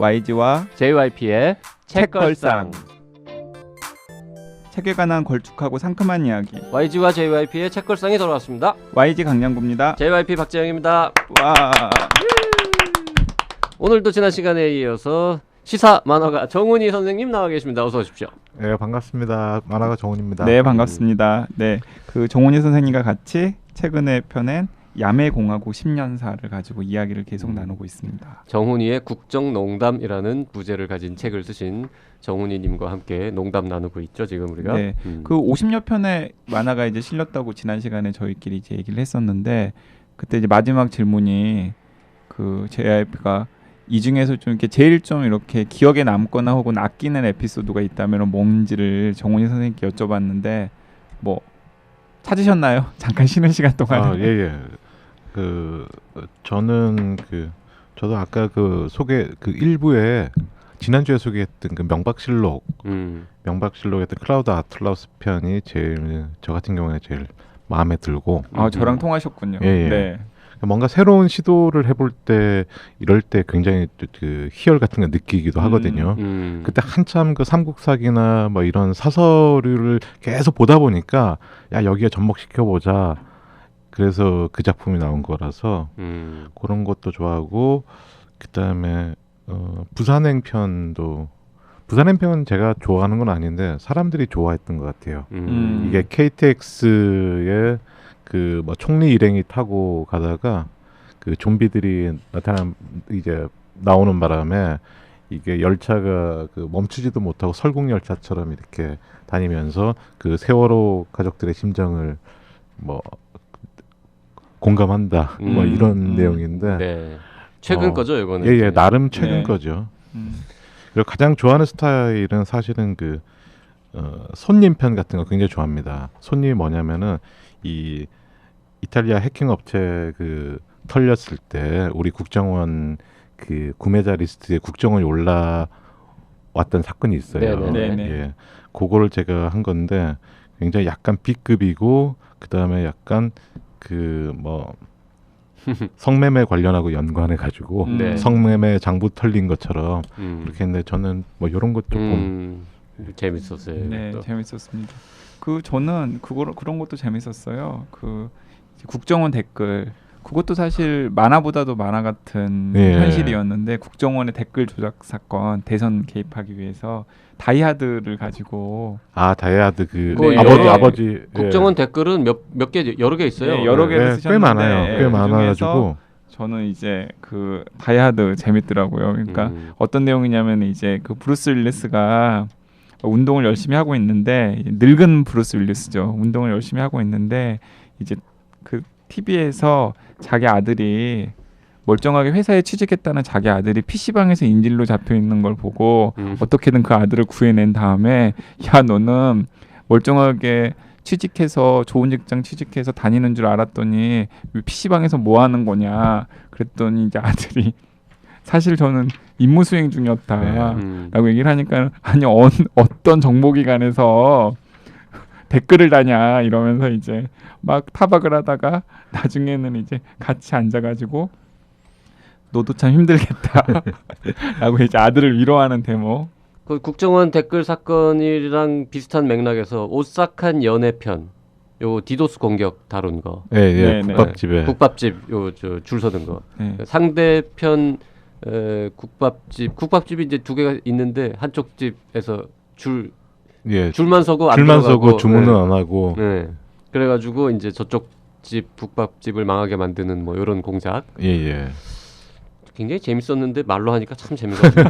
YG와 JYP의 책걸상. 책에 관한 걸쭉하고 상큼한 이야기. YG와 JYP의 책걸상이 돌아왔습니다. YG 강량구입니다. JYP 박재영입니다. 와. 오늘도 지난 시간에 이어서 시사 만화가 정훈이 선생님 나와 계십니다. 어서 오십시오. 네, 반갑습니다. 만화가 정훈입니다. 네, 반갑습니다. 네, 그 정훈이 선생님과 같이 최근에 펴낸 야매공화국 10년사를 가지고 이야기를 계속 나누고 있습니다. 정훈이의 국정농담이라는 부제를 가진 책을 쓰신 정훈이님과 함께 농담 나누고 있죠. 지금 우리가. 네, 그 50여 편의 만화가 이제 실렸다고 지난 시간에 저희끼리 이제 얘기를 했었는데, 그때 이제 마지막 질문이 그 JYP가 이 중에서 좀 이렇게 제일 좀 이렇게 기억에 남거나 혹은 아끼는 에피소드가 있다면 뭔지를 정훈이 선생님께 여쭤봤는데, 뭐 찾으셨나요? 잠깐 쉬는 시간 동안. 예. 저는 저도 아까 그 소개 일부에 지난주에 소개했던 그 명박실록했던 클라우드 아틀라스 편이 제일 저 같은 경우에 제일 마음에 들고. 저랑 통하셨군요. 예. 네. 뭔가 새로운 시도를 해볼 때 이럴 때 굉장히 그 희열 같은 거 느끼기도 하거든요. 그때 한참 그 삼국사기나 뭐 이런 사설을 계속 보다 보니까 야 여기에 접목시켜 보자. 그래서 그 작품이 나온 거라서 그런 것도 좋아하고, 그다음에 부산행편은 제가 좋아하는 건 아닌데 사람들이 좋아했던 것 같아요. 이게 KTX의 그 뭐 총리 일행이 타고 가다가 그 좀비들이 이제 나오는 바람에 이게 열차가 그 멈추지도 못하고 설국 열차처럼 이렇게 다니면서 그 세월호 가족들의 심정을 뭐 공감한다 뭐 이런 내용인데. 네. 최근 거죠, 이거는. 예, 나름 최근 네. 거죠. 그리고 가장 좋아하는 스타일은 사실은 그 손님 편 같은 거 굉장히 좋아합니다. 손님이 뭐냐면은 이 이탈리아 해킹 업체 그 털렸을 때 우리 국정원 그 구매자 리스트에 국정원이 올라왔던 사건이 있어요. 네네. 예, 그거를 제가 한 건데 굉장히 약간 B급이고, 그 다음에 약간 그 뭐 성매매 관련하고 연관해 가지고 네. 성매매 장부 털린 것처럼 이렇게 했는데 저는 뭐 이런 것 조금 재밌었어요. 네, 이것도. 재밌었습니다. 저는 그런 것도 재밌었어요. 그 이제 국정원 댓글, 그것도 사실 만화보다도 만화 같은 예. 현실이었는데, 국정원의 댓글 조작 사건, 대선 개입하기 위해서 다이하드를 가지고 다이아드 그 네. 아버지 국정원 댓글은 몇 개, 여러 개 있어요. 네, 여러 개를 쓰셨는데 꽤 많아요. 꽤 많아가지고 저는 이제 그 다이하드 재밌더라고요. 그러니까 어떤 내용이냐면 이제 그 브루스 윌리스가 운동을 열심히 하고 있는데, 늙은 브루스 윌리스죠. 운동을 열심히 하고 있는데 이제 그 TV에서 자기 아들이 멀쩡하게 회사에 취직했다는 자기 아들이 PC방에서 인질로 잡혀 있는 걸 보고 어떻게든 그 아들을 구해낸 다음에, 야 너는 멀쩡하게 취직해서 좋은 직장 취직해서 다니는 줄 알았더니 왜 PC방에서 뭐 하는 거냐 그랬더니 이제 아들이 사실 저는 임무 수행 중이었다라고 얘기를 하니까, 아니 어떤 정보기관에서 댓글을 다냐 이러면서 이제 막 타박을 하다가 나중에는 이제 같이 앉아가지고 너도 참 힘들겠다라고 이제 아들을 위로하는 대목. 그 국정원 댓글 사건이랑 비슷한 맥락에서 오싹한 연애편, 요 디도스 공격 다룬 거. 예, 국밥집에 국밥집 줄 서는 거. 네. 상대편 국밥집이 이제 두 개가 있는데 한쪽 집에서 줄만 서고 안 줄만 들어가고, 서고 주문은 안 하고. 네. 그래가지고 이제 저쪽 집 국밥집을 망하게 만드는 뭐 이런 공작. 예. 굉장히 재밌었는데 말로 하니까 참 재밌었어요.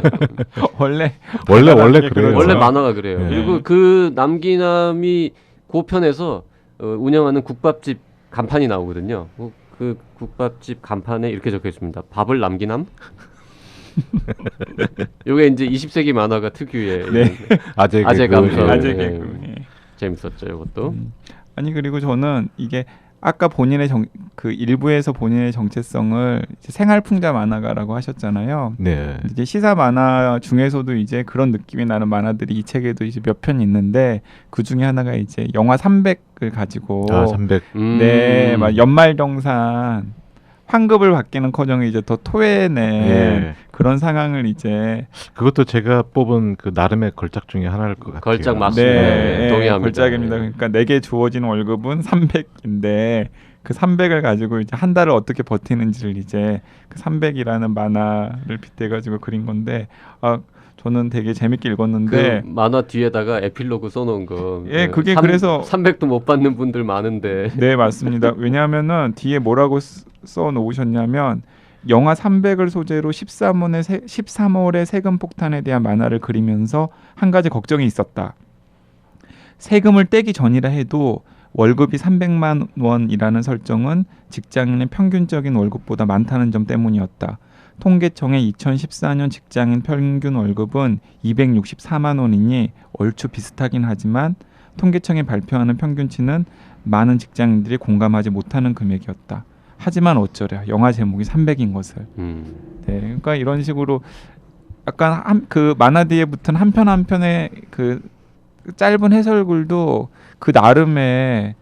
원래 그래요. 원래 만화가 그래요. 네. 그리고 그 남기남이 그 편에서 운영하는 국밥집 간판이 나오거든요. 그 국밥집 간판에 이렇게 적혀 있습니다. 밥을 남기남? 요게 이제 20세기 만화가 특유의 아재 감성. 아재 개그. 재밌었죠, 이것도. 아니 그리고 저는 이게 아까 본인의 그 일부에서 본인의 정체성을 이제 생활풍자 만화가라고 하셨잖아요. 네. 이제 시사 만화 중에서도 이제 그런 느낌이 나는 만화들이 이 책에도 이제 몇 편 있는데, 그 중에 하나가 이제 영화 300을 가지고 300. 네, 막 연말정산 환급을 받기는커녕 이제 더 토해낸 예. 그런 상황을 이제 그것도 제가 뽑은 그 나름의 걸작 중에 하나일 것 같아요. 걸작 맞습니다. 네, 동의합니다. 걸작입니다. 그러니까 내게 주어진 월급은 300인데 그 300을 가지고 이제 한 달을 어떻게 버티는지를 이제 그 300이라는 만화를 빗대가지고 그린 건데 저는 되게 재밌게 읽었는데 그 만화 뒤에다가 에필로그 써놓은 거. 예, 그게 그래서 300도 못 받는 분들 많은데. 네, 맞습니다. 왜냐하면은 뒤에 뭐라고 써 놓으셨냐면 영화 300을 소재로 13월의 세금 폭탄에 대한 만화를 그리면서 한 가지 걱정이 있었다. 세금을 떼기 전이라 해도 월급이 300만 원이라는 설정은 직장인의 평균적인 월급보다 많다는 점 때문이었다. 통계청의 2014년 직장인 평균 월급은 264만 원이니 얼추 비슷하긴 하지만 통계청이 발표하는 평균치는 많은 직장인들이 공감하지 못하는 금액이었다. 하지만 어쩌랴 영화 제목이 300인 것을. 네, 그러니까 이런 식으로 약간 그 만화 뒤에 붙은 한 편 한 편의 그 짧은 해설글도 그 나름의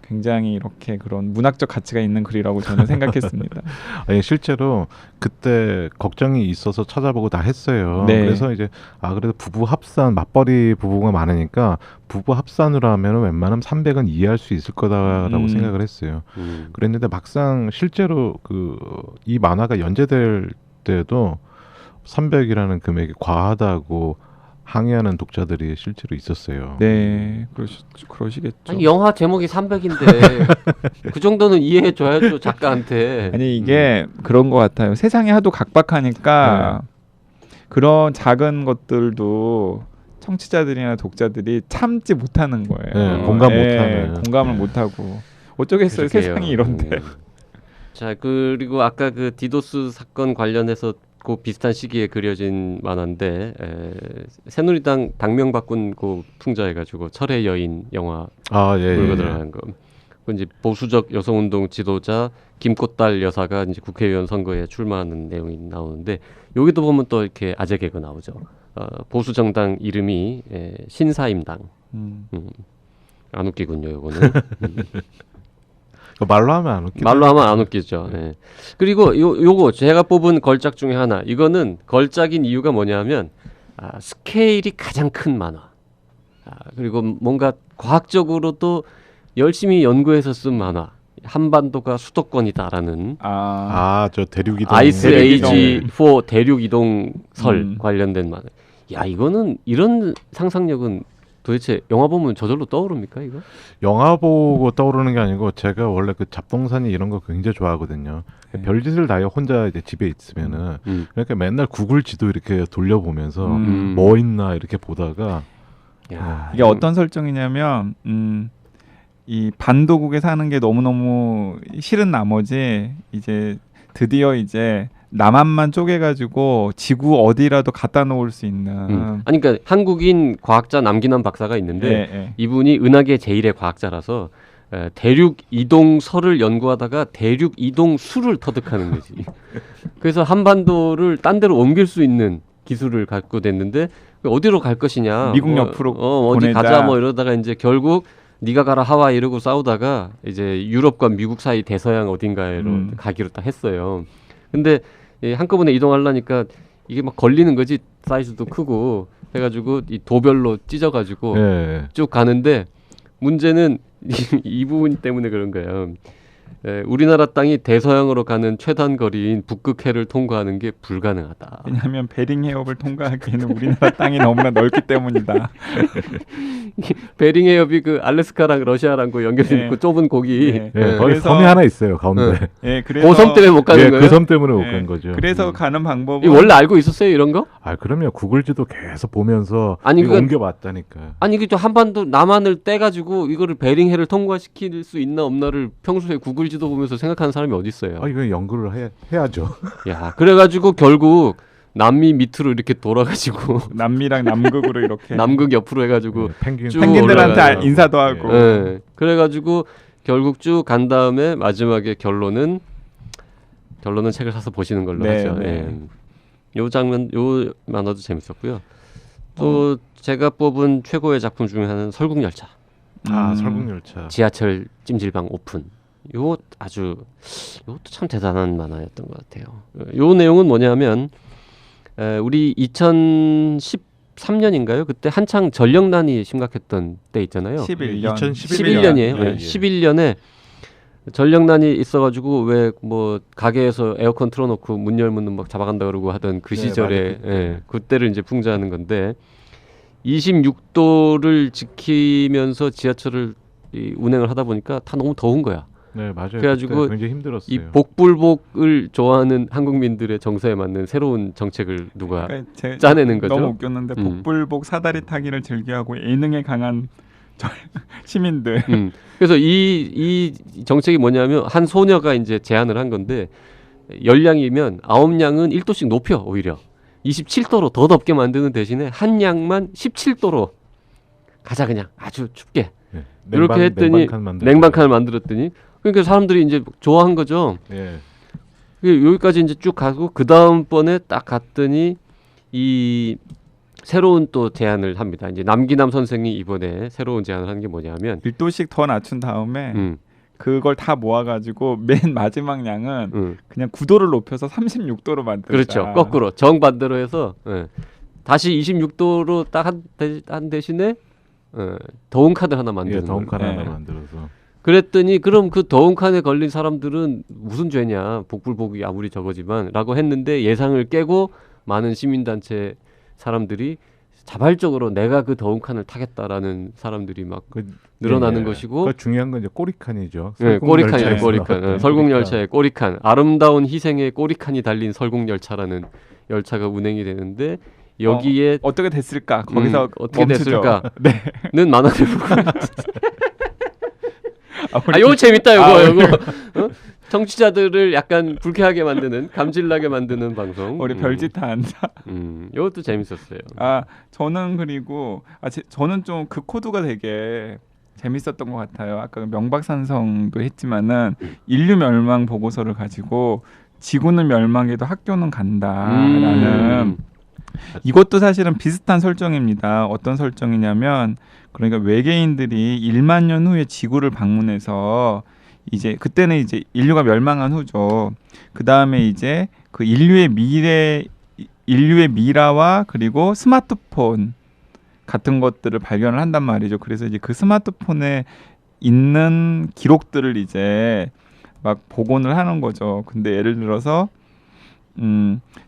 굉장히 이렇게 그런 문학적 가치가 있는 글이라고 저는 생각했습니다. 아니, 실제로 그때 걱정이 있어서 찾아보고 다 했어요. 네. 그래서 이제 그래도 부부 합산 맞벌이 부부가 많으니까 부부 합산으로 하면 웬만하면 300은 이해할 수 있을 거다라고 생각을 했어요. 그랬는데 막상 실제로 이 만화가 연재될 때도 300이라는 금액이 과하다고 항의하는 독자들이 실제로 있었어요. 네, 그러시겠죠. 아니, 영화 제목이 300인데 그 정도는 이해해 줘야죠 작가한테. 아니 이게 그런 것 같아요. 세상이 하도 각박하니까 그런 작은 것들도 청취자들이나 독자들이 참지 못하는 거예요. 네, 공감 못하는. 공감을 못하고 어쩌겠어요. 그러게요. 세상이 이런데. 자, 그리고 아까 그 디도스 사건 관련해서 그 비슷한 시기에 그려진 만화인데 새누리당 당명 바꾼 그 풍자해가지고 철의 여인 영화 물고 들어가는 거. 그 이제 보수적 여성운동 지도자 김꽃달 여사가 이제 국회의원 선거에 출마하는 내용이 나오는데 여기도 보면 또 이렇게 아재 개그 나오죠. 보수 정당 이름이 신사임당. 안 웃기군요, 요거는. 말로 하면 안 웃기죠. 말로 하면 안 웃기죠. 네. 그리고 요거 제가 뽑은 걸작 중에 하나. 이거는 걸작인 이유가 뭐냐면 스케일이 가장 큰 만화. 그리고 뭔가 과학적으로도 열심히 연구해서 쓴 만화. 한반도가 수도권이다라는 저 대륙 이동 아이스 에이지 4 대륙 이동설 관련된 만화. 야, 이거는 이런 상상력은 도대체 영화 보면 저절로 떠오릅니까 이거? 영화 보고 떠오르는 게 아니고 제가 원래 그 잡동사니 이런 거 굉장히 좋아하거든요. 별짓을 다 해 혼자 이제 집에 있으면은 그러니까 맨날 구글 지도 이렇게 돌려보면서 뭐 있나 이렇게 보다가 이게 어떤 설정이냐면 이 반도국에 사는 게 너무너무 싫은 나머지 이제 드디어 이제 남한만 쪼개가지고 지구 어디라도 갖다 놓을 수 있는. 아니 그러니까 한국인 과학자 남기남 박사가 있는데 이분이 은하계 제1의 과학자라서 대륙 이동설을 연구하다가 대륙 이동 수를 터득하는 거지. 그래서 한반도를 딴 데로 옮길 수 있는 기술을 갖고 됐는데 어디로 갈 것이냐. 미국 옆으로 어디 보내자. 가자 뭐 이러다가 이제 결국 네가 가라 하와이 이러고 싸우다가 이제 유럽과 미국 사이 대서양 어딘가로 가기로 딱 했어요. 근데 한꺼번에 이동하려니까 이게 막 걸리는 거지. 사이즈도 크고 해가지고 이 도별로 찢어가지고 쭉 가는데 문제는 이 부분 때문에 그런 거예요. 우리나라 땅이 대서양으로 가는 최단 거리인 북극해를 통과하는 게 불가능하다. 왜냐하면 베링 해협을 통과하기에는 우리나라 땅이 너무나 넓기 때문이다. 베링 해협이 그 알래스카랑 러시아랑 그 연결돼 있고 좁은 고기. 거기 섬이 하나 있어요 가운데. 그래서 그 섬 때문에 못 가는 거예요. 그 섬 때문에 못 간 거죠. 그래서 가는 방법은 원래 알고 있었어요 이런 거? 그럼요. 구글 지도 계속 보면서 아니 옮겨봤다니까. 아니 그 한반도 남한을 떼가지고 이거를 베링해를 통과시킬 수 있나 없나를 평소에 구글 지도 보면서 생각하는 사람이 어디 있어요? 이거 연구를 해야죠. 야, 그래가지고 결국 남미 밑으로 이렇게 돌아가지고 남미랑 남극으로 이렇게 남극 옆으로 해가지고 펭귄들한테 인사도 하고. 그래가지고 결국 쭉 간 다음에 마지막에 결론은 책을 사서 보시는 걸로 하죠. 요 장면, 요 만화도 재밌었고요. 또 제가 뽑은 최고의 작품 중에 하나는 설국열차. 설국열차. 지하철 찜질방 오픈. 이것도 참 대단한 만화였던 것 같아요. 요 내용은 뭐냐면 우리 2013년인가요? 그때 한창 전력난이 심각했던 때 있잖아요. 11년. 11년이에요. 예, 예. 11년에 전력난이 있어가지고 왜 뭐 가게에서 에어컨 틀어놓고 문 열면 막 잡아간다 그러고 하던 그 네, 시절에 맞아요. 예, 그때를 이제 풍자하는 건데 26도를 지키면서 지하철을 운행을 하다 보니까 다 너무 더운 거야. 네, 맞아요. 그래가지고 그때 굉장히 힘들었어요. 이 복불복을 좋아하는 한국민들의 정서에 맞는 새로운 정책을 누가 그러니까 짜내는 거죠. 너무 웃겼는데 복불복 사다리 타기를 즐겨하고 예능에 강한 시민들. 그래서 이 정책이 뭐냐면 한 소녀가 이제 제안을 한 건데 열량이면 9량은 1도씩 높여 오히려 27도로 더 덥게 만드는 대신에 한 량만 17도로 가자 그냥 아주 춥게 네, 이렇게 했더니 냉방칸을 만들었더니 그러니까 사람들이 이제 좋아한 거죠. 예. 여기까지 이제 쭉 가고 그 다음번에 딱 갔더니 이 새로운 또 제안을 합니다. 이제 남기남 선생이 이번에 새로운 제안을 하는 게 뭐냐면 1도씩 더 낮춘 다음에 그걸 다 모아가지고 맨 마지막 양은 그냥 9도를 높여서 36도로 만들자. 그렇죠. 거꾸로 정반대로 해서 다시 26도로 딱 한 대신에 더운 칸을 하나 만드는 더운 칸 거예요. 하나 만들어서. 그랬더니 그럼 그 더운 칸에 걸린 사람들은 무슨 죄냐 복불복이 아무리 적어지만 라고 했는데 예상을 깨고 많은 시민단체 사람들이 자발적으로 내가 그 더운 칸을 타겠다라는 사람들이 막 늘어나는 것이고 그 중요한 건 이제 꼬리칸이죠. 네, 꼬리칸이에요. 꼬리칸. 설국열차의 꼬리칸. 아름다운 희생의 꼬리칸이 달린 설국열차라는 열차가 운행이 되는데 여기에 어떻게 됐을까? 거기서 어떻게 멈추죠. 됐을까는 네. 만화를 보고 우리 이거 재밌다 이거. 청취자들을 약간 불쾌하게 만드는 감질나게 만드는 방송. 우리 별짓한. 이것도 재밌었어요. 저는 그리고 저는 좀 그 코드가 되게 재밌었던 것 같아요. 아까 명박산성도 했지만은 인류 멸망 보고서를 가지고 지구는 멸망해도 학교는 간다라는 이것도 사실은 비슷한 설정입니다. 어떤 설정이냐면 그러니까 외계인들이 1만 년 후에 지구를 방문해서 이제 그때는 이제 인류가 멸망한 후죠. 그 다음에 이제 그 인류의 미라와 그리고 스마트폰 같은 것들을 발견을 한단 말이죠. 그래서 이제 그 스마트폰에 있는 기록들을 이제 막 복원을 하는 거죠. 근데 예를 들어서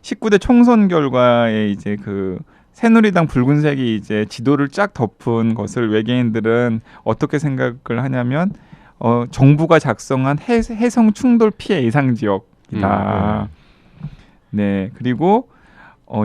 19대 총선 결과에 이제 그 새누리당 붉은색이 이제 지도를 쫙 덮은 것을 외계인들은 어떻게 생각을 하냐면 정부가 작성한 해성 충돌 피해 예상 지역이다. 네, 그리고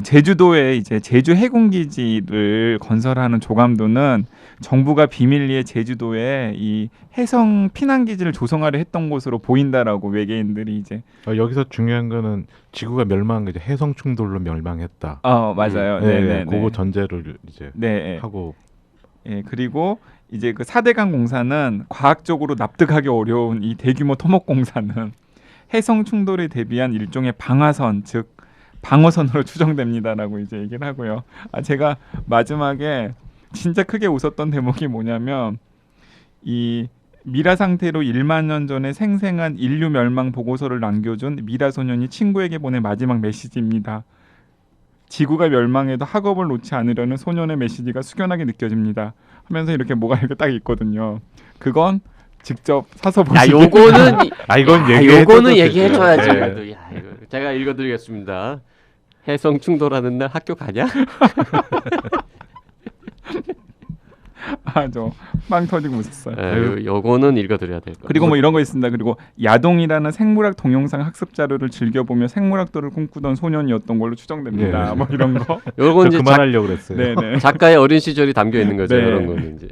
제주도에 이제 제주 해군기지를 건설하는 조감도는 정부가 비밀리에 제주도에 이 해성 피난기지를 조성하려 했던 곳으로 보인다라고 외계인들이 이제 여기서 중요한 거는 지구가 멸망한 거죠. 해성 충돌로 멸망했다. 맞아요. 네. 그거 전제를 이제 하고. 예, 그리고 이제 그 4대강 공사는 과학적으로 납득하기 어려운 이 대규모 토목 공사는 해성 충돌에 대비한 일종의 방화선, 즉 방어선으로 추정됩니다라고 이제 얘기를 하고요. 제가 마지막에 진짜 크게 웃었던 대목이 뭐냐면 이 미라 상태로 1만 년 전에 생생한 인류 멸망 보고서를 남겨준 미라 소년이 친구에게 보낸 마지막 메시지입니다. 지구가 멸망해도 학업을 놓지 않으려는 소년의 메시지가 숙연하게 느껴집니다. 하면서 이렇게 뭐가 이렇게 딱 있거든요. 그건 직접 사서 보시면. 요거는 얘기해줘야지. 이거 제가 읽어드리겠습니다. 해성 충돌하는 날 학교 가냐? 저 빵 터지고 웃었어요. 요거는 읽어드려야 될 것 같아요. 그리고 뭐 이런 거 있습니다. 그리고 야동이라는 생물학 동영상 학습 자료를 즐겨보며 생물학도를 꿈꾸던 소년이었던 걸로 추정됩니다. 뭐 이런 거. 요건 이제 그만하려고 그랬어요. 네네. 작가의 어린 시절이 담겨 있는 거죠. 네. 이런 거는 이제.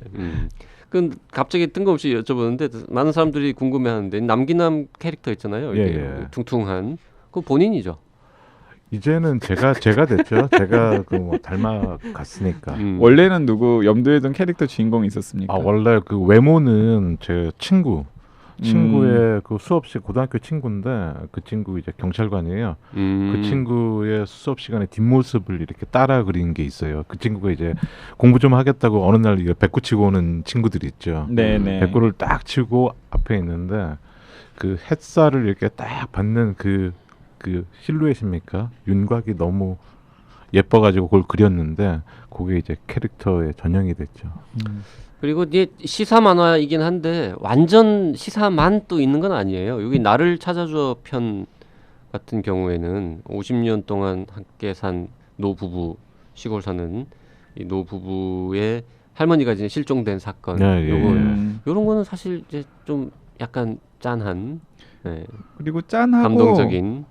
그 갑자기 뜬금없이 여쭤보는데 많은 사람들이 궁금해하는데 남기남 캐릭터 있잖아요. 이게 퉁퉁한 그 본인이죠. 이제는 제가 됐죠. 제가 그 뭐 닮아갔으니까. 원래는 누구 염두에 둔 캐릭터 주인공이 있었습니까? 원래 그 외모는 제 친구의 그 수업시 고등학교 친구인데 그 친구 이제 경찰관이에요. 그 친구의 수업 시간에 뒷모습을 이렇게 따라 그린 게 있어요. 그 친구가 이제 공부 좀 하겠다고 어느 날 배구 치고 오는 친구들이 있죠. 네네. 배구를 딱 치고 앞에 있는데 그 햇살을 이렇게 딱 받는 그 실루엣입니까? 윤곽이 너무 예뻐가지고 그걸 그렸는데 그게 이제 캐릭터의 전형이 됐죠. 그리고 이게 시사 만화이긴 한데 완전 시사만 또 있는 건 아니에요. 여기 나를 찾아줘 편 같은 경우에는 50년 동안 함께 산 노부부, 시골 사는 이 노부부의 할머니가 이제 실종된 사건, 예, 요런 거는 사실 이제 좀 약간 짠한, 그리고 짠하고 감동적인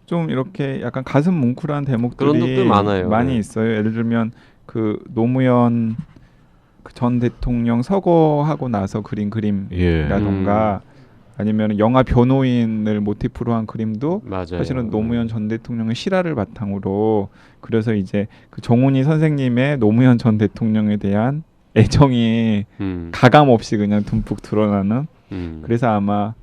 좀 이렇게 약간 가슴 뭉클한 그런 대목들이 게 많아요. 많이 네. 있어요. 예를 들면 그 노무현 그 전 대통령 서거하고 나서 그린 그림이라던가 아니면 영화 변호인을 모티프로 한 그림도 맞아요. 사실은 노무현 전 대통령의 실화를 바탕으로 그래서 이제 그 정훈이 선생님의 노무현 전 대통령에 대한 애정이 가감 없이 그냥 듬뿍 드러나는 그래서 아마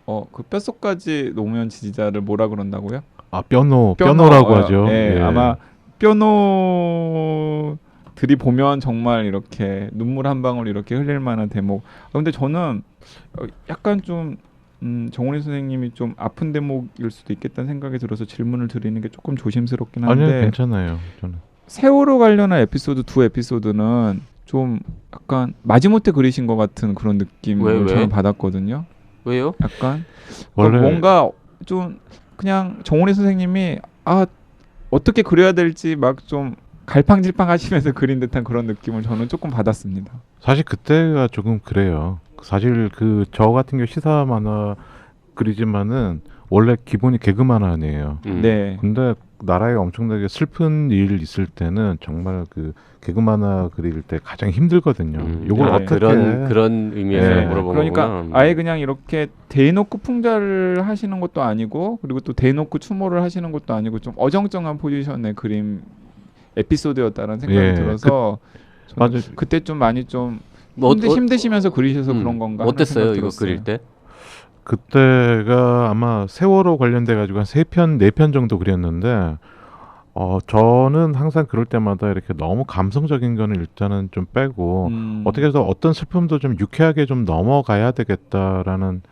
그 뼛속까지 노무현 지지자를 뭐라 그런다고요? 아 뼈노라고 하죠. 예, 아마 뼈노들이 보면 정말 이렇게 눈물 한 방울 이렇게 흘릴 만한 대목. 근데 저는 약간 좀 정훈이 선생님이 좀 아픈 대목일 수도 있겠다는 생각이 들어서 질문을 드리는 게 조금 조심스럽긴 한데. 아니요, 괜찮아요. 저는 세월호 관련한 에피소드 두 에피소드는 좀 약간 마지못해 그리신 것 같은 그런 느낌을 저는 받았거든요. 왜요? 약간 원래 뭔가 좀 그냥 정훈이 선생님이 어떻게 그려야 될지 막 좀 갈팡질팡 하시면서 그린 듯한 그런 느낌을 저는 조금 받았습니다. 사실 그때가 조금 그래요. 사실 그 저 같은 경우 시사 만화 그리지만은 원래 기본이 개그 만화네요. 네. 근데 나라에 엄청나게 슬픈 일 있을 때는 정말 그 개그 만화 그릴 때 가장 힘들거든요. 요걸 네. 어떻게 그런 의미에서 네. 물어본 그러니까 거구나. 아예 그냥 이렇게 대놓고 풍자를 하시는 것도 아니고 그리고 또 대놓고 추모를 하시는 것도 아니고 좀 어정쩡한 포지션의 그림 에피소드였다는 생각이 들어서 맞아요. 그때 좀 많이 좀 뭐 힘드시면서 그리셔서 그런 건가 하는 어땠어요? 생각이 이거 들었어요. 그릴 때? 그때가 아마 세월호 관련돼 가지고 한 3편, 4편 정도 그렸는데 저는 항상 그럴 때마다 이렇게 너무 감성적인 거는 일단은 좀 빼고 어떻게 해서 어떤 슬픔도 좀 유쾌하게 좀 넘어가야 되겠다라는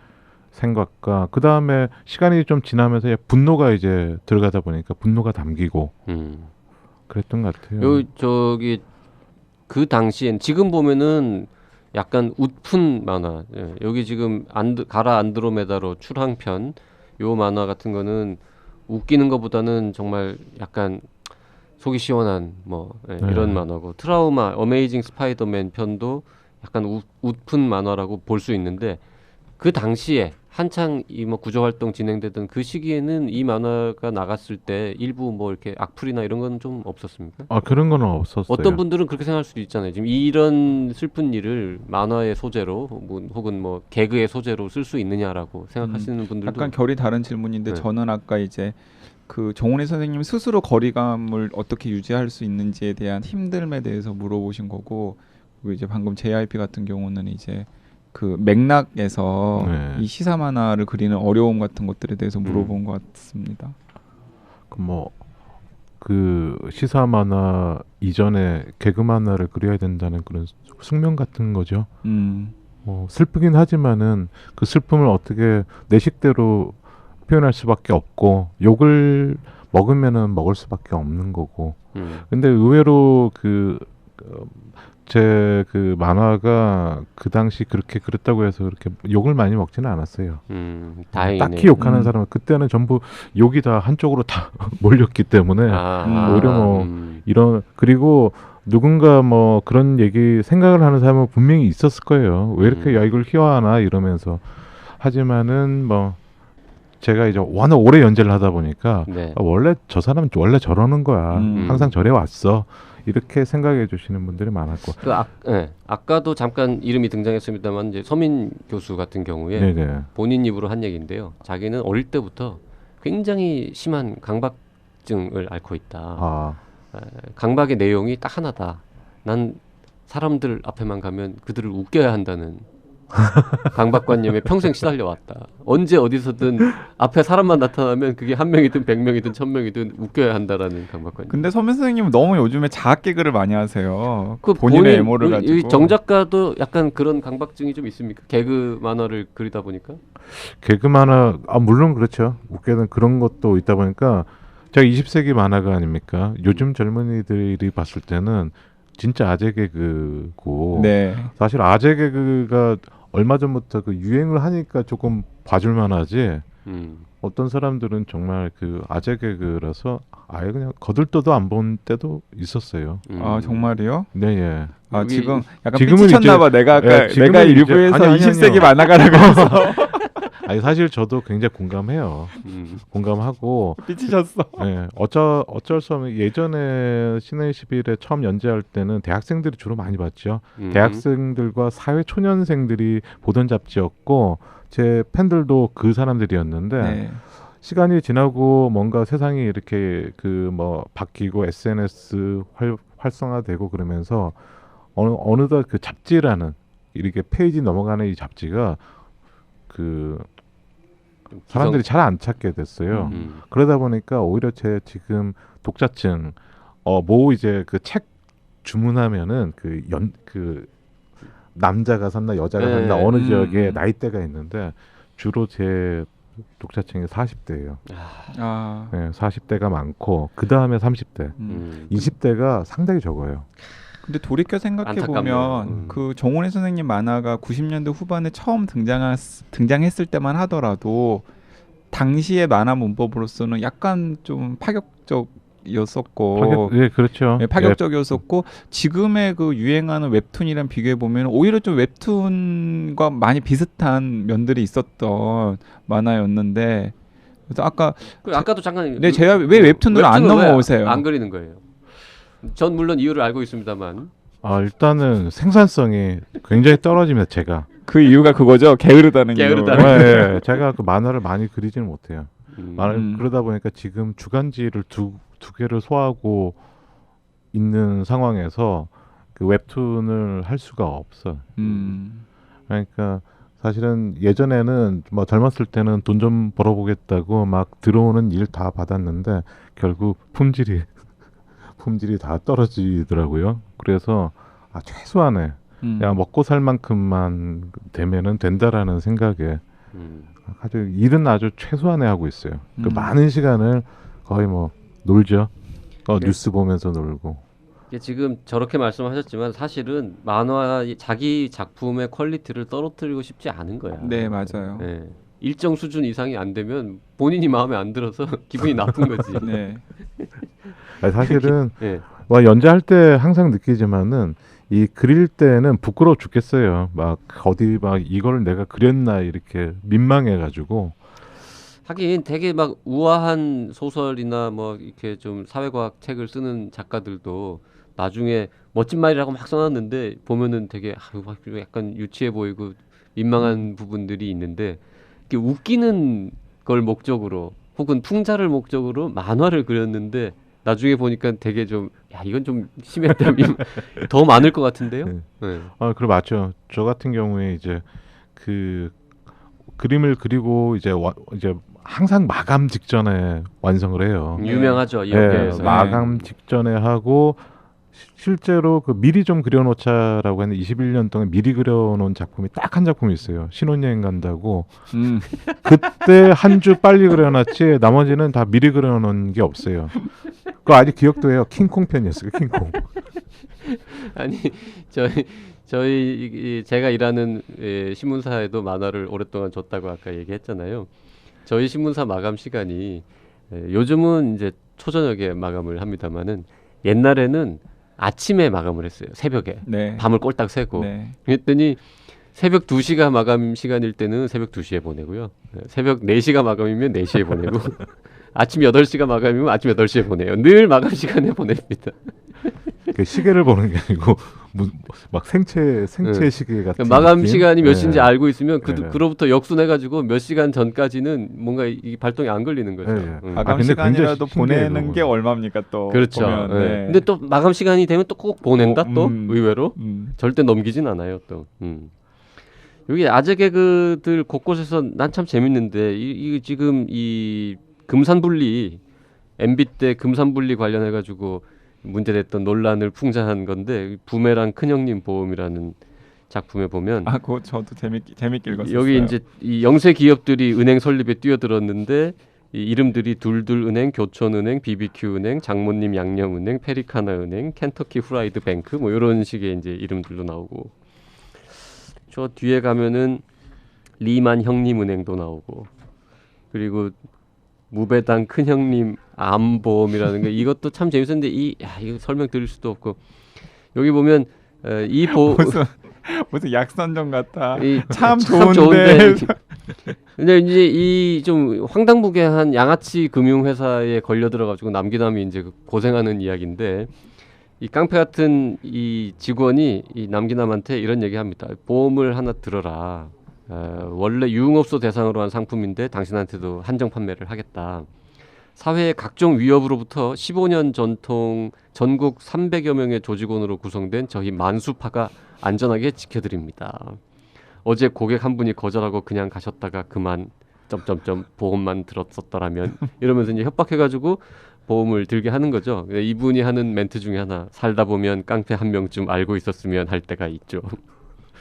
생각과 그 다음에 시간이 좀 지나면서 분노가 이제 들어가다 보니까 분노가 담기고 그랬던 것 같아요. 저기 그 당시엔 지금 보면은 약간 웃픈 만화. 예, 여기 지금 가라 안드로메다로 출항편 요 만화 같은 거는 웃기는 것보다는 정말 약간 속이 시원한 이런 만화고 트라우마 어메이징 스파이더맨 편도 약간 웃픈 만화라고 볼 수 있는데 그 당시에 한창 이 구조 활동 진행되던 그 시기에는 이 만화가 나갔을 때 일부 이렇게 악플이나 이런 건 좀 없었습니까? 그런 거는 없었어요. 어떤 분들은 그렇게 생각할 수도 있잖아요. 지금 이런 슬픈 일을 만화의 소재로 혹은 개그의 소재로 쓸 수 있느냐라고 생각하시는 분들도 약간 결이 다른 질문인데 네. 저는 아까 이제 그 정훈이 선생님 스스로 거리감을 어떻게 유지할 수 있는지에 대한 힘듦에 대해서 물어보신 거고 그리고 이제 방금 JYP 같은 경우는 이제 그 맥락에서 이 시사 만화를 그리는 어려움 같은 것들에 대해서 물어본 것 같습니다. 그 시사 만화 이전에 개그 만화를 그려야 된다는 그런 숙명 같은 거죠. 슬프긴 하지만은 그 슬픔을 어떻게 내 식대로 표현할 수밖에 없고 욕을 먹으면은 먹을 수밖에 없는 거고. 근데 의외로 제 그 만화가 그 당시 그렇게 그랬다고 해서 그렇게 욕을 많이 먹지는 않았어요. 다행이네. 딱히 욕하는 사람은 그때는 전부 욕이 다 한쪽으로 다 몰렸기 때문에 오히려 이런 그리고 누군가 그런 얘기 생각을 하는 사람은 분명히 있었을 거예요. 왜 이렇게 야 이걸 희화하나 이러면서 하지만은 제가 이제 워낙 오래 연재를 하다 보니까 원래 저 사람은 원래 저러는 거야. 항상 저래 왔어. 이렇게 생각해 주시는 분들이 많았고. 아까도 잠깐 이름이 등장했습니다만 이제 서민 교수 같은 경우에 본인 입으로 한 얘기인데요. 자기는 어릴 때부터 굉장히 심한 강박증을 앓고 있다. 강박의 내용이 딱 하나다. 난 사람들 앞에만 가면 그들을 웃겨야 한다는 강박관념에 평생 시달려 왔다. 언제 어디서든 앞에 사람만 나타나면 그게 1명이든 100명이든 1000명이든 웃겨야 한다라는 강박관념. 근데 서면 선생님은 너무 요즘에 자학 개그를 많이 하세요. 그 본인의 애모를 가지고. 이 정 작가도 약간 그런 강박증이 좀 있습니까? 개그 만화를 그리다 보니까. 개그 만화 물론 그렇죠. 웃게는 그런 것도 있다 보니까 제가 20세기 만화가 아닙니까? 요즘 젊은이들이 봤을 때는 진짜 아재 개그고 네. 사실 아재 개그가 얼마 전부터 그 유행을 하니까 조금 봐줄 만하지. 어떤 사람들은 정말 그 아재 개그라서 아예 그냥 거들떠도 안 본 때도 있었어요. 아 정말이요? 네, 예. 아 지금 약간 지금은 삐치셨나봐. 이제- 내가 아까 예, 지금은 내가 이제- 일부에서 아니, 20세기 아니요. 만화가라고 해서 아니 사실 저도 굉장히 공감해요. 공감하고 삐치셨어. 예, 어쩔 수 없는 예전에 신의 11에 처음 연재할 때는 대학생들이 주로 많이 봤죠. 대학생들과 사회 초년생들이 보던 잡지였고 제 팬들도 그 사람들이었는데 네. 시간이 지나고 뭔가 세상이 이렇게 그 뭐 바뀌고 SNS 활성화되고 그러면서 어느덧 그 잡지라는 이렇게 페이지 넘어가는 이 잡지가 그 사람들이 잘 안 찾게 됐어요. 그러다 보니까 오히려 제 지금 독자층 뭐 이제 그 책 주문하면은 그 남자가 샀나 여자가 네. 샀나 어느 지역에 나이대가 있는데 주로 제 독자층이 40대예요. 아. 네, 40대가 많고 그 다음에 30대, 20대가 상당히 적어요. 근데 돌이켜 생각해 안타깝네요. 보면 그 정원희 선생님 만화가 90년대 후반에 처음 등장했을 때만 하더라도 당시의 만화 문법으로서는 약간 좀 파격적이었었고 예, 그렇죠. 네, 파격적이었었고 지금의 그 유행하는 웹툰이랑 비교해 보면 오히려 좀 웹툰과 많이 비슷한 면들이 있었던 만화였는데 그래서 아까도 잠깐 네, 제가 왜 웹툰으로 안 웹툰을 왜 넘어오세요? 안 그리는 거예요. 전 물론 이유를 알고 있습니다만. 일단은 생산성이 굉장히 떨어집니다. 제가. 그 이유가 그거죠. 게으르다는 게으르다는 이유. 예, 제가 그 만화를 많이 그리지는 못해요. 그러다 보니까 지금 주간지를 두 개를 소화하고 있는 상황에서 그 웹툰을 할 수가 없어. 그러니까 사실은 예전에는 뭐 젊었을 때는 돈 좀 벌어보겠다고 막 들어오는 일 다 받았는데 결국 품질이 다 떨어지더라고요. 그래서 최소한의 그냥 먹고 살 만큼만 되면은 된다라는 생각에 아주 일은 아주 최소한에 하고 있어요. 그 많은 시간을 거의 뭐 놀죠. 뉴스 보면서 놀고. 지금 저렇게 말씀하셨지만 사실은 만화 자기 작품의 퀄리티를 떨어뜨리고 싶지 않은 거야. 네, 맞아요. 네. 일정 수준 이상이 안 되면 본인이 마음에 안 들어서 기분이 나쁜 거지. 네. 사실은 네. 연재할 때 항상 느끼지만은 이 그릴 때는 부끄러워 죽겠어요. 막 어디 막 이걸 내가 그렸나 이렇게 민망해가지고. 하긴 되게 막 우아한 소설이나 뭐 이렇게 좀 사회과학 책을 쓰는 작가들도 나중에 멋진 말이라고 막 써놨는데 보면은 되게 약간 유치해 보이고 민망한 부분들이 있는데 이렇게 웃기는 걸 목적으로 혹은 풍자를 목적으로 만화를 그렸는데 나중에 보니까 되게 좀 이건 좀 심했다. 더 많을 것 같은데요. 네. 그래 맞죠. 저 같은 경우에 이제 그 그림을 그리고 이제 항상 마감 직전에 완성을 해요. 유명하죠. 이 네, 업계에서. 마감 직전에 하고 실제로 그 미리 좀 그려놓자라고 했는데 21년 동안 미리 그려놓은 작품이 딱 한 작품이 있어요. 신혼여행 간다고. 그때 한 주 빨리 그려놨지 나머지는 다 미리 그려놓은 게 없어요. 그거 아직 기억도 해요. 킹콩 편이었어요. 킹콩. 아니 저희 제가 일하는 신문사에도 만화를 오랫동안 줬다고 아까 얘기했잖아요. 저희 신문사 마감 시간이 요즘은 이제 초저녁에 마감을 합니다만은 옛날에는 아침에 마감을 했어요. 새벽에. 네. 밤을 꼴딱 새고. 네. 그랬더니 새벽 2시가 마감 시간일 때는 새벽 2시에 보내고요. 새벽 4시가 마감이면 4시에 보내고 아침 8시가 마감이면 아침 8시에 보내요. 늘 마감 시간에 보냅니다. 그 시계를 보는 게 아니고 막 생체 시계 같은 마감 느낌? 시간이 몇 시인지 알고 있으면 네. 그로부터 역순해가지고 몇 시간 전까지는 뭔가 이 발동이 안 걸리는 거죠. 네. 마감 근데 시간이라도 굉장히 신기해요, 보내는 게 그거는. 얼마입니까 또? 그렇죠. 보면, 네. 네. 근데 또 마감 시간이 되면 또 꼭 보낸다 또 의외로 음. 절대 넘기진 않아요 또. 여기 아재 개그들 곳곳에서 난 참 재밌는데 이 지금 이 금산분리 MB 때 금산분리 관련해 가지고 문제됐던 논란을 풍자한 건데 부메랑 큰형님 보험이라는 작품에 보면 그거 저도 재밌게 읽었어요. 여기 이제 이 영세 기업들이 은행 설립에 뛰어들었는데 이 이름들이 둘둘은행, 교촌은행, BBQ은행, 장모님 양념은행, 페리카나은행, 켄터키 후라이드 뱅크 뭐 이런 식의 이제 이름들도 나오고 저 뒤에 가면은 리만 형님 은행도 나오고 그리고 무배당 큰형님 암보험이라는 게 이것도 참 재밌었는데 이거 설명드릴 수도 없고 여기 보면 무슨 약선정 같아. 참 좋은데. 좋은데 근데 이제 이 좀 황당무계한 양아치 금융회사에 걸려 들어가지고 남기남이 이제 고생하는 이야기인데 이 깡패 같은 이 직원이 이 남기남한테 이런 얘기합니다. 보험을 하나 들어라. 원래 유흥업소 대상으로 한 상품인데 당신한테도 한정 판매를 하겠다. 사회의 각종 위협으로부터 15년 전통 전국 300여 명의 조직원으로 구성된 저희 만수파가 안전하게 지켜드립니다. 어제 고객 한 분이 거절하고 그냥 가셨다가 그만 보험만 들었었더라면 이러면서 이제 협박해가지고 보험을 들게 하는 거죠. 이분이 하는 멘트 중에 하나 살다 보면 깡패 한 명쯤 알고 있었으면 할 때가 있죠.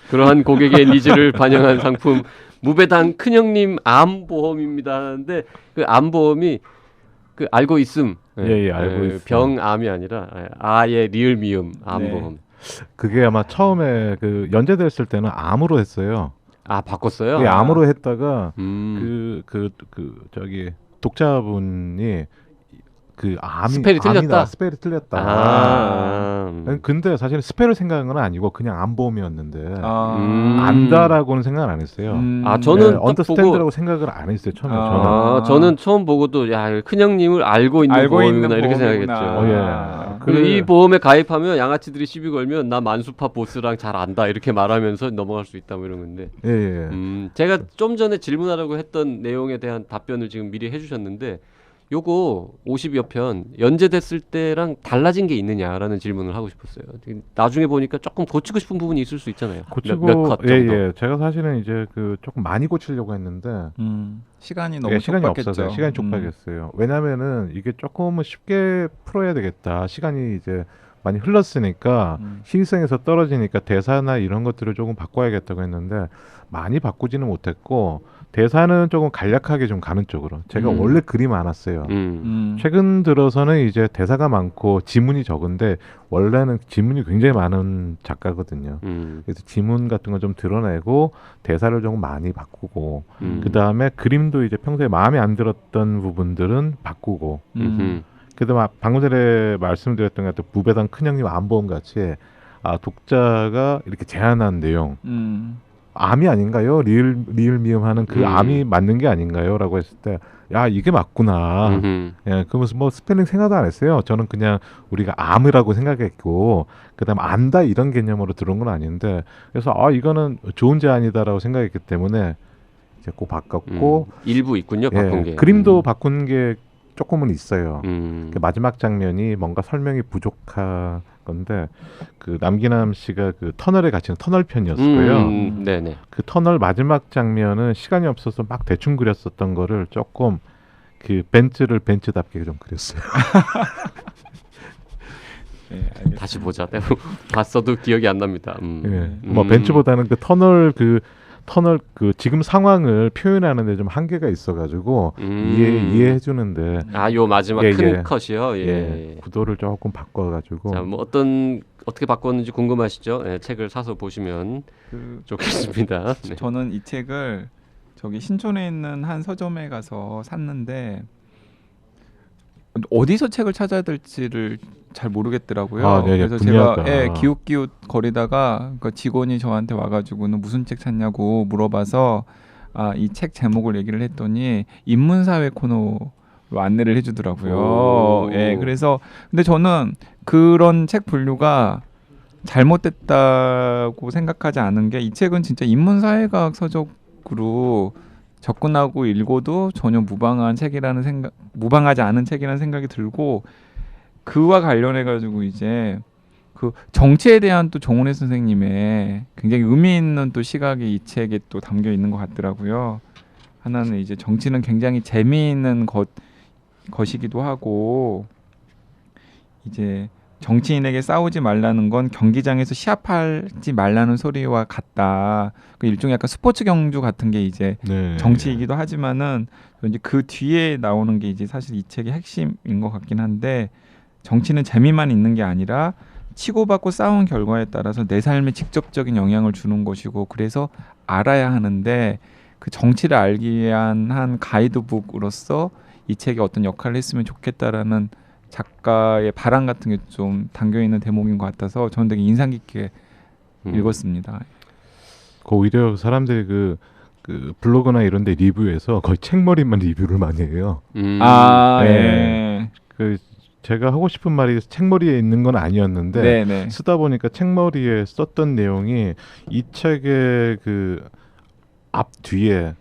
그러한 고객의 니즈를 반영한 상품 무배당 큰형님 암보험입니다 하는데 그 암보험이 그 알고 있음 알고 있음. 병암이 아니라 아의 리을 미음 암보험. 네. 그게 아마 처음에 그 연재됐을 때는 암으로 했어요. 바꿨어요? 그게 암으로 했다가 저기 독자분이 그 암이 스펠이 틀렸다. 스펠이 틀렸다. 음. 근데 사실 스펠을 생각한 건 아니고 그냥 암보험이었는데 안다라고는 생각 안 했어요. 저는 언더스탠드라고 생각을 안 했어요 처음에. 저는 처음 보고도 야 큰형님을 알고 있는 보험이구나 이렇게 생각했죠. 그리고 이 보험에 가입하면 양아치들이 시비 걸면 나 만수파 보스랑 잘 안다 이렇게 말하면서 넘어갈 수 있다 뭐 이런 건데. 제가 좀 전에 질문하려고 했던 내용에 대한 답변을 지금 미리 해주셨는데. 요거 50여 편 연재됐을 때랑 달라진 게 있느냐라는 질문을 하고 싶었어요. 나중에 보니까 조금 고치고 싶은 부분이 있을 수 있잖아요. 고치고 몇 컷 정도. 제가 사실은 이제 그 조금 많이 고치려고 했는데 시간이 너무 시간이 촉박했죠. 없어서 시간이 촉박했어요. 왜냐면은 이게 조금은 쉽게 풀어야 되겠다. 시간이 이제 많이 흘렀으니까 시의성에서 떨어지니까 대사나 이런 것들을 조금 바꿔야겠다고 했는데 많이 바꾸지는 못했고 대사는 조금 간략하게 좀 가는 쪽으로. 제가 원래 글이 많았어요. 최근 들어서는 이제 대사가 많고 지문이 적은데 원래는 지문이 굉장히 많은 작가거든요. 그래서 지문 같은 거 좀 드러내고 대사를 조금 많이 바꾸고 그 다음에 그림도 이제 평소에 마음에 안 들었던 부분들은 바꾸고. 그다음에 방금 전에 말씀드렸던 것 같은 부배당 큰형님 암보험 같이 독자가 이렇게 제안한 내용. 암이 아닌가요? 리을 미음하는 그 암이 맞는 게 아닌가요?라고 했을 때, 야 이게 맞구나. 예, 그러면서 뭐 스펠링 생각도 안 했어요. 저는 그냥 우리가 암이라고 생각했고, 그다음 안다 이런 개념으로 들어온 건 아닌데, 그래서 이거는 좋은 제안이다라고 생각했기 때문에 이제 꼭 바꿨고 일부 있군요. 바꾼 게. 그림도 바꾼 게 조금은 있어요. 그 마지막 장면이 뭔가 설명이 부족한 건데 그 남기남 씨가 그 터널에 갇히는 터널 편이었어요. 네네. 그 터널 마지막 장면은 시간이 없어서 막 대충 그렸었던 거를 조금 그 벤츠를 벤츠답게 좀 그렸어요. 네, 다시 보자. 내가 봤어도 기억이 안 납니다. 뭐 벤츠보다는 그 터널 그 지금 상황을 표현하는데 좀 한계가 있어가지고 이해해 주는데 요 마지막 큰 컷이요. 구도를 조금 바꿔가지고 자, 뭐 어떻게 바꿨는지 궁금하시죠? 책을 사서 보시면 좋겠습니다. 네. 저는 이 책을 저기 신촌에 있는 한 서점에 가서 샀는데 어디서 책을 찾아야 될지를 잘 모르겠더라고요. 그래서 분야가. 제가 기웃기웃 거리다가 그 직원이 저한테 와가지고는 무슨 책 찾냐고 물어봐서 이 책 제목을 얘기를 했더니 인문사회 코너로 안내를 해주더라고요. 그래서 근데 저는 그런 책 분류가 잘못됐다고 생각하지 않은 게 이 책은 진짜 인문사회과학 서적으로 접근하고 읽어도 전혀 무방하지 않은 책이라는 생각이 들고 그와 관련해 가지고 이제 그 정치에 대한 또 정훈혜 선생님의 굉장히 의미 있는 또 시각이 이 책에 또 담겨 있는 것 같더라고요. 하나는 이제 정치는 굉장히 재미있는 것이기도 하고 이제 정치인에게 싸우지 말라는 건 경기장에서 시합하지 말라는 소리와 같다. 그 일종의 약간 스포츠 경주 같은 게 이제 네. 정치이기도 하지만은 이제 그 뒤에 나오는 게 이제 사실 이 책의 핵심인 것 같긴 한데 정치는 재미만 있는 게 아니라 치고받고 싸운 결과에 따라서 내 삶에 직접적인 영향을 주는 것이고 그래서 알아야 하는데 그 정치를 알기 위한 한 가이드북으로서 이 책이 어떤 역할을 했으면 좋겠다라는 작가의 바람 같은 게 좀 담겨 있는 대목인 것 같아서 저는 되게 인상 깊게 읽었습니다. 오히려 사람들이 그 블로그나 이런 데 리뷰에서 거의 책머리만 리뷰를 많이 해요. 네. 네. 그 제가 하고 싶은 말이 책머리에 있는 건 아니었는데 네네. 쓰다 보니까 책머리에 썼던 내용이 이 책의 그 앞뒤에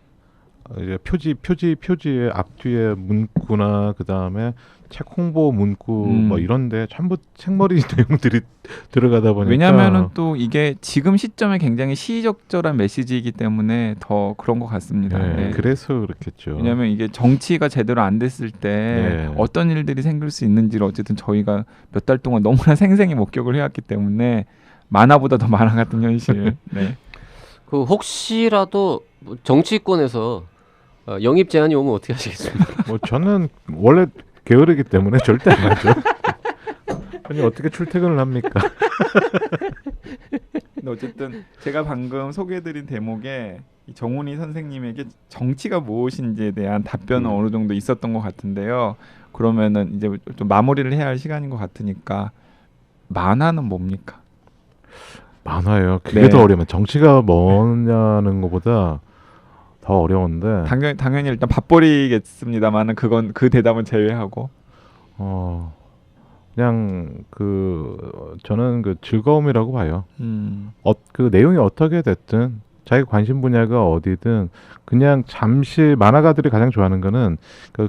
이제 표지의 앞뒤에 문구나 그 다음에 책 홍보 문구 뭐 이런데 전부 책머리 내용들이 들어가다 보니까 왜냐하면은 또 이게 지금 시점에 굉장히 시의적절한 메시지이기 때문에 더 그런 것 같습니다. 네, 네. 그래서 그렇겠죠. 왜냐하면 이게 정치가 제대로 안 됐을 때 네. 어떤 일들이 생길 수 있는지를 어쨌든 저희가 몇 달 동안 너무나 생생히 목격을 해왔기 때문에 만화보다 더 만화 같은 현실. 네. 그 혹시라도 뭐 정치권에서 영입 제안이 오면 어떻게 하시겠습니까? 뭐 저는 원래 게으르기 때문에 절대 안 하죠. 아니 어떻게 출퇴근을 합니까? 근데 어쨌든 제가 방금 소개해드린 대목에 이 정훈이 선생님에게 정치가 무엇인지에 대한 답변은 어느 정도 있었던 것 같은데요. 그러면은 이제 좀 마무리를 해야 할 시간인 것 같으니까 만화는 뭡니까? 많아요. 그게 네. 더 어려워요. 정치가 뭐냐는 것보다 더 어려운데. 당연히 일단 밥벌이겠습니다만은 그건 그 대답은 제외하고. 그냥 저는 그 즐거움이라고 봐요. 그 내용이 어떻게 됐든 자기 관심 분야가 어디든 그냥 잠시 만화가들이 가장 좋아하는 거는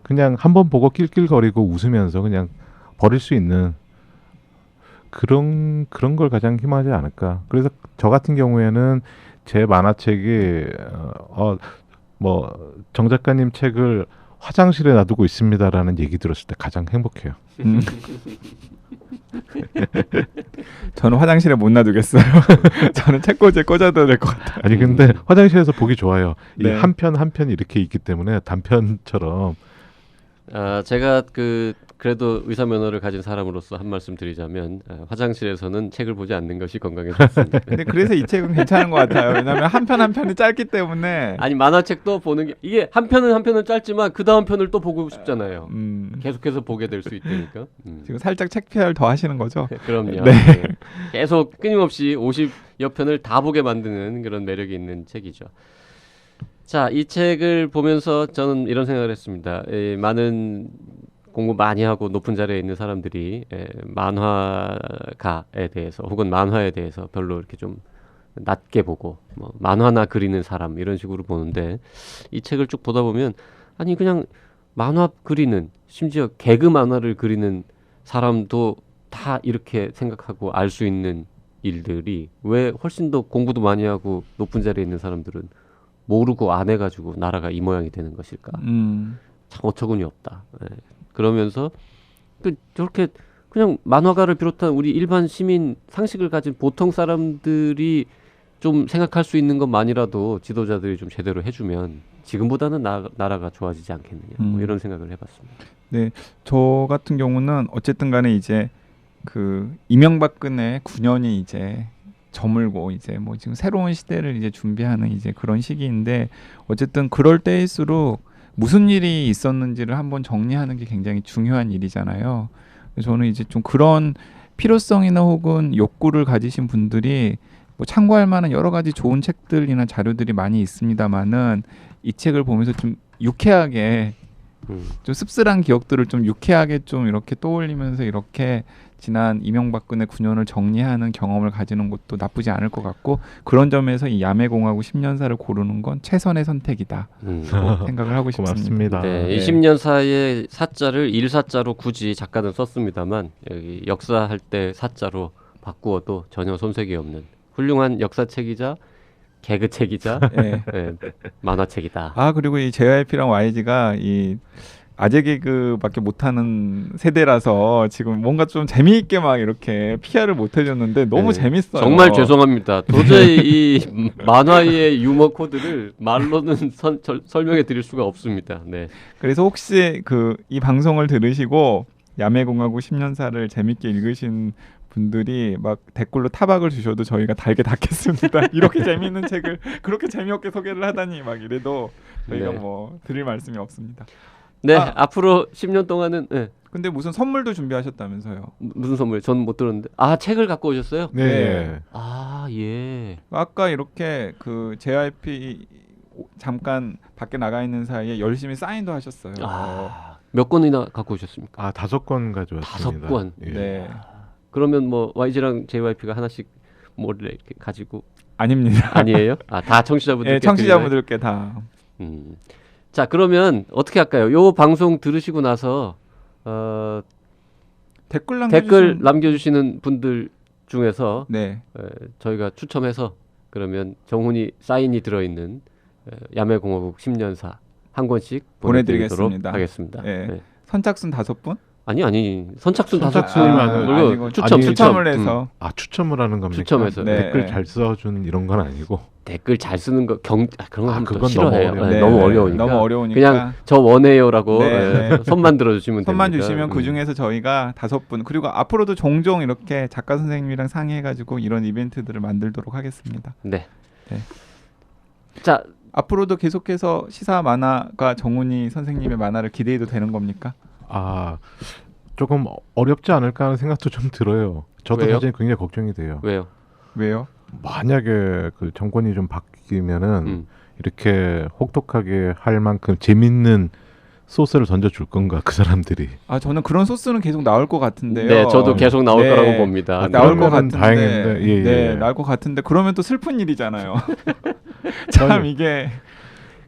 그냥 한번 보고 낄낄거리고 웃으면서 그냥 버릴 수 있는 그런 걸 가장 희망하지 않을까. 그래서 저 같은 경우에는 제 만화책이 정 작가님 책을 화장실에 놔두고 있습니다라는 얘기 들었을 때 가장 행복해요. 저는 화장실에 못 놔두겠어요. 저는 책꽂이에 꽂아둬야 될 것 같아요. 아니 근데 화장실에서 보기 좋아요. 네. 이 한 편 이렇게 있기 때문에 단편처럼. 제가 그래도 의사 면허를 가진 사람으로서 한 말씀 드리자면 화장실에서는 책을 보지 않는 것이 건강에 좋습니다. 근데 그래서 이 책은 괜찮은 것 같아요. 왜냐하면 한 편 한 편이 짧기 때문에. 아니 만화책도 보는 게 이게 한 편은 짧지만 그 다음 편을 또 보고 싶잖아요. 계속해서 보게 될 수 있다니까. 지금 살짝 책 PR 더 하시는 거죠? 그럼요. 네. 네. 계속 끊임없이 50여 편을 다 보게 만드는 그런 매력이 있는 책이죠. 자, 이 책을 보면서 저는 이런 생각을 했습니다. 많은 공부 많이 하고 높은 자리에 있는 사람들이 만화가에 대해서 혹은 만화에 대해서 별로 이렇게 좀 낮게 보고 뭐 만화나 그리는 사람 이런 식으로 보는데 이 책을 쭉 보다 보면 아니 그냥 만화 그리는 심지어 개그 만화를 그리는 사람도 다 이렇게 생각하고 알 수 있는 일들이 왜 훨씬 더 공부도 많이 하고 높은 자리에 있는 사람들은 모르고 안 해가지고 나라가 이 모양이 되는 것일까? 참 어처구니 없다. 네. 그러면서 저렇게 그냥 만화가를 비롯한 우리 일반 시민 상식을 가진 보통 사람들이 좀 생각할 수 있는 것만이라도 지도자들이 좀 제대로 해주면 지금보다는 나라가 좋아지지 않겠느냐 뭐 이런 생각을 해봤습니다. 네, 저 같은 경우는 어쨌든 간에 이제 그 이명박근혜 9년이 이제 저물고 이제 뭐 지금 새로운 시대를 이제 준비하는 이제 그런 시기인데 어쨌든 그럴 때일수록 무슨 일이 있었는지를 한번 정리하는 게 굉장히 중요한 일이잖아요. 그래서 저는 이제 좀 그런 필요성이나 혹은 욕구를 가지신 분들이 뭐 참고할 만한 여러 가지 좋은 책들이나 자료들이 많이 있습니다만은 이 책을 보면서 좀 유쾌하게 좀 씁쓸한 기억들을 좀 유쾌하게 좀 이렇게 떠올리면서 이렇게 지난 이명박근혜 9년을 정리하는 경험을 가지는 것도 나쁘지 않을 것 같고 그런 점에서 이 야매공화국 10년사를 고르는 건 최선의 선택이다 생각을 하고 싶습니다. 고맙습니다. 네, 20년사의 사자를 일사자로 굳이 작가는 썼습니다만 여기 역사할 때 사자로 바꾸어도 전혀 손색이 없는 훌륭한 역사책이자 개그책이자 예. 예, 만화책이다. 아 그리고 이 JYP랑 YG가 이 아재 개그밖에 못하는 세대라서 지금 뭔가 좀 재미있게 막 이렇게 PR을 못 해줬는데 너무 네. 재밌어요. 정말 죄송합니다. 도저히 이 만화의 유머 코드를 말로는 설명해 드릴 수가 없습니다. 네. 그래서 혹시 그 이 방송을 들으시고 야매공화국 10년사를 재밌게 읽으신 분들이 막 댓글로 타박을 주셔도 저희가 달게 닫겠습니다. 이렇게 재미있는 책을 그렇게 재미없게 소개를 하다니 막 이래도 저희가 네. 뭐 드릴 말씀이 없습니다. 네, 아. 앞으로 10년 동안은 네. 근데 무슨 선물도 준비하셨다면서요? 무슨 선물? 전 못 들었는데. 아, 책을 갖고 오셨어요? 네. 네. 아, 예. 아까 이렇게 그 JYP 잠깐 밖에 나가 있는 사이에 열심히 사인도 하셨어요. 몇 권이나 갖고 오셨습니까? 아 5권 가져왔습니다. 5권. 예. 네. 그러면 뭐 YG랑 JYP가 하나씩 몰래 이렇게 가지고 아닙니다. 아니에요? 아, 다 청취자분들께 예, 청취자분들께 다. 음. 자, 그러면 어떻게 할까요? 요 방송 들으시고 나서 댓글 남겨주시는 분들 중에서 네. 저희가 추첨해서 그러면 정훈이 사인이 들어있는 야매공화국 10년사 한 권씩 보내드리도록 보내드리겠습니다. 하겠습니다. 예. 네. 선착순 5분? 아니 선착순 다섯 선착순이 분 아니고 추첨을 해서 아 추첨을 하는 겁니까? 추첨해서. 네. 댓글 잘 써준 이런 건 아니고. 댓글 잘 쓰는 거 그런 거 하면 또 그건 싫어해요. 너무 네, 어려워요. 너무 어려우니까. 너무 어려우니까 그냥 저 원해요라고 네. 손만 들어주시면 됩니다. 손만 주시면 그 중에서 저희가 5분 그리고 앞으로도 종종 이렇게 작가 선생님이랑 상의해가지고 이런 이벤트들을 만들도록 하겠습니다. 네. 네. 자, 앞으로도 계속해서 시사 만화가 정훈이 선생님의 만화를 기대해도 되는 겁니까? 아 조금 어렵지 않을까 하는 생각도 좀 들어요. 저도 왜요? 사실 굉장히 걱정이 돼요. 왜요? 왜요? 만약에 그 정권이 좀 바뀌면은 음. 이렇게 혹독하게 할 만큼 재밌는 소스를 던져줄 건가 그 사람들이. 아 저는 그런 소스는 계속 나올 것 같은데요. 네, 저도 계속 나올 네. 거라고 봅니다. 나올 것 그러면은 같은데, 다행인데, 예, 네, 예. 나올 것 같은데 그러면 또 슬픈 일이잖아요. 참 맞아요. 이게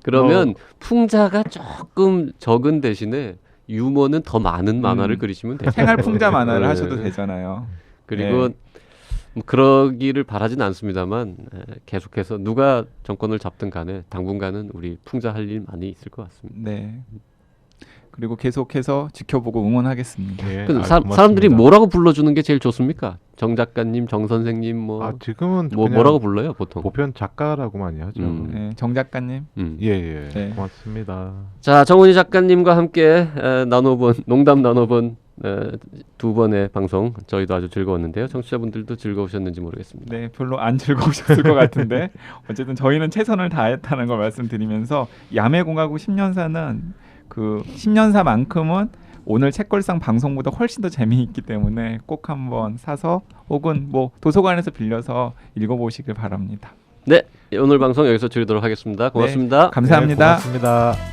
그러면 풍자가 조금 적은 대신에 유머는 더 많은 만화를 그리시면 돼요. 생활 풍자 만화를 네. 하셔도 되잖아요. 그리고 뭐 그러기를 바라진 않습니다만 계속해서 누가 정권을 잡든 간에 당분간은 우리 풍자 할 일 많이 있을 것 같습니다. 네. 그리고 계속해서 지켜보고 응원하겠습니다. 예, 그 고맙습니다. 사람들이 뭐라고 불러주는 게 제일 좋습니까? 정 작가님, 정 선생님 아 지금은 뭐라고 불러요 보통? 보편 작가라고 많이 하죠. 네, 정 작가님. 예예. 네. 고맙습니다. 자, 정훈이 작가님과 함께 나눠본 농담 나눠본 두 번의 방송 저희도 아주 즐거웠는데요. 청취자분들도 즐거우셨는지 모르겠습니다. 네, 별로 안 즐거우셨을 것 같은데 어쨌든 저희는 최선을 다했다는 걸 말씀드리면서 야매공화국 10년사는 그 10년사만큼은 오늘 책걸상 방송보다 훨씬 더 재미있기 때문에 꼭 한번 사서 혹은 뭐 도서관에서 빌려서 읽어보시길 바랍니다. 네, 오늘 방송 여기서 줄이도록 하겠습니다. 고맙습니다. 감사합니다. 네, 고맙습니다.